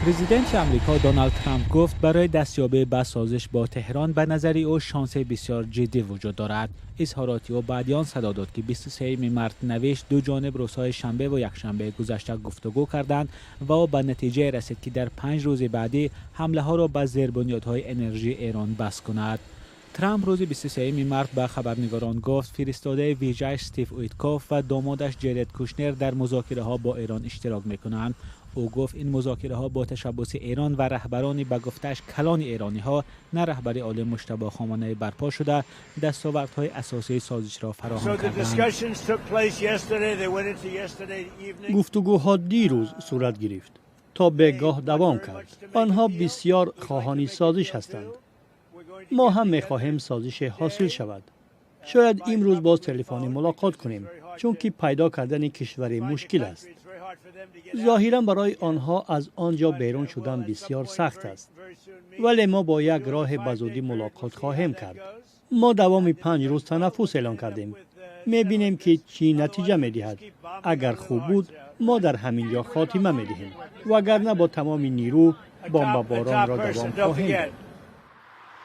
پرزیدنت آمریکا دونالد ترامپ گفت برای دستیابی به سازش با تهران به نظر او شانس بسیار جدی وجود دارد. اظهارات او بعد آن صدا داد که 23 مارس نوشت دو جانب روزهای شنبه و یکشنبه گذشته گفتگو کردند و او به نتیجه رسید که در 5 روز بعدی حمله ها را به زیربنیادهای انرژی ایران بس کند. ترامپ روز 23 مارس به خبرنگاران گفت فرستاده ویژه استیو ویتکوف و دامادش جرد کوشنر در مذاکره ها با ایران اشتراک میکنند. او گفت این مذاکره ها با تشبث ایران و رهبران به گفتش کلان ایرانی ها نه رهبر عالی مجتبی خامنه‌ای برپا شده دستاوردهای اساسی سازش را فراهم کردند. گفتگوها دیروز صورت گرفت تا به گاه دوام کرد. آنها بسیار خواهان سازش هستند. ما هم می‌خواهیم سازش حاصل شود. شاید امروز باز تلفنی ملاقات کنیم چون که پیدا کردن کشوری مشکل است. ظاهراً برای آنها از آنجا بیرون شدن بسیار سخت است. ولی ما با یک راه بزودی ملاقات خواهیم کرد. ما دوام 5 روز تنفس اعلان کردیم. می‌بینیم که چی نتیجه می‌دهد. اگر خوب بود ما در همین جا خاتمه می‌دهیم. وگرنه با تمام نیرو بمباران را دوام خواهیم داد.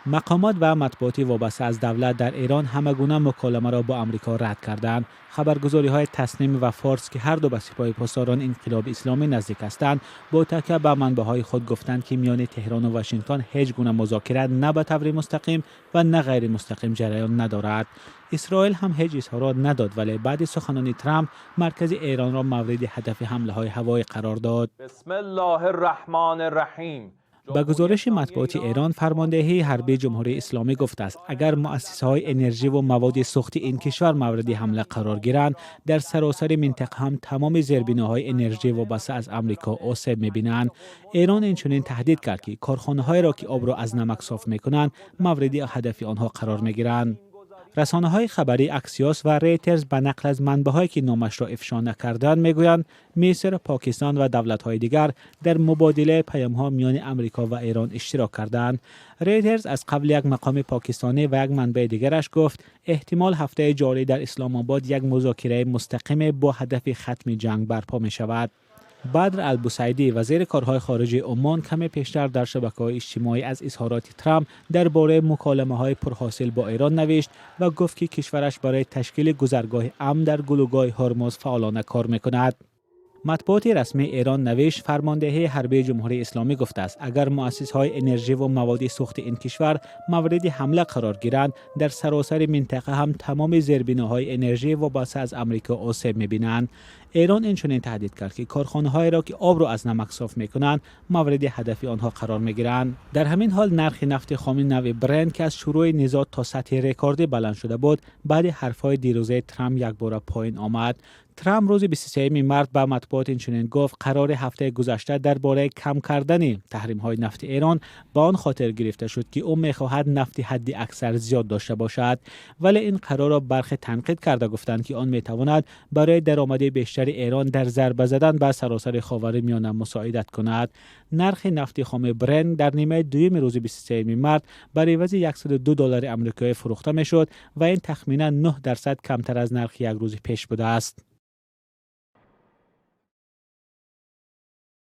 مقامات و مطبوعاتی وابسته از دولت در ایران همگونه مکالمه را با آمریکا رد کردند. خبرگزاری‌های تسنیم و فارس که هر دو به سپاه پاسداران انقلاب اسلامی نزدیک هستند، با تکیه به منبع‌های خود گفتند که میان تهران و واشنگتن هیچ گونه مذاکره نه به طور مستقیم و نه غیر مستقیم جریان ندارد. اسرائیل هم هیچ اظهارات نداد ولی بعد سخنان ترامپ مرکز ایران را مورد هدف حمله‌های هوایی قرار داد. بسم الله الرحمن الرحیم. به گزارش مطبوعات ایران، فرماندهی حربی جمهوری اسلامی گفته است اگر مؤسسه‌های انرژی و مواد سوختی این کشور مورد حمله قرار گیرند، در سراسر منطقه هم تمام زیربناهای انرژی وابسته از آمریکا آسیب می‌بینند. ایران اینچنین تهدید کرد که کارخانه‌هایی را که آب را از نمک صاف می‌کنند مورد هدف آنها قرار می‌گیرند. رسانه‌های خبری اکسیوس و ریترز به نقل از منبع‌هایی که نامش را افشا نکردند میگویند مصر، پاکستان و دولت‌های دیگر در مبادله پیام‌ها میان آمریکا و ایران اشتراک کردند. ریترز از قبل یک مقام پاکستانی و یک منبع دیگرش گفت احتمال هفته جاری در اسلام آباد یک مذاکره مستقیم با هدف ختم جنگ برپا می‌شود. بدر البوسعیدی وزیر کارهای خارجه عمان کمی پیشتر در شبکه‌های اجتماعی از اظهارات ترامپ درباره مکالمه‌های پرحاصل با ایران نوشت و گفت که کشورش برای تشکیل گذرگاه امن در گلوگاه هرمز فعالانه کار می‌کند. مطبوعات رسمی ایران نوشت فرماندهی حربی جمهوری اسلامی گفته است اگر مؤسسه‌های انرژی و مواد سوخت این کشور مورد حمله قرار گیرند، در سراسر منطقه هم تمام زیربناهای انرژی وابسته از آمریکا آسیب می‌بینند. ایران اینچنین تهدید کرد که کارخانه‌هایی را که آب را از نمک صاف می‌کنند مورد هدف آنها قرار می‌گیرند. در همین حال نرخ نفت خام نوع برنت که از شروع نزاع تا سطح رکوردی بلند شده بود، بعد حرف‌های دیروزه ترامپ یک بار پایین آمد. ترامپ روز 23 مارس به مطبوعات اینچنین گفت قرار هفته گذشته درباره کم کردن تحریم‌های نفت ایران به آن خاطر گرفته شد که او می‌خواهد نفت حد اکثر زیاد داشته باشد، ولی این قرار را برخی تنقید کرده گفتند که آن می‌تواند برای درآمد بیشتر ایران در ضربه زدن به سراسر خاورمیانه مساعدت کند. نرخ نفت خام برنت در نیمه دوم روز 23 مارس بر عوض $102 آمریکایی فروخته می‌شد و این تخمیناً 9% کمتر از نرخ یک روز پیش بوده است.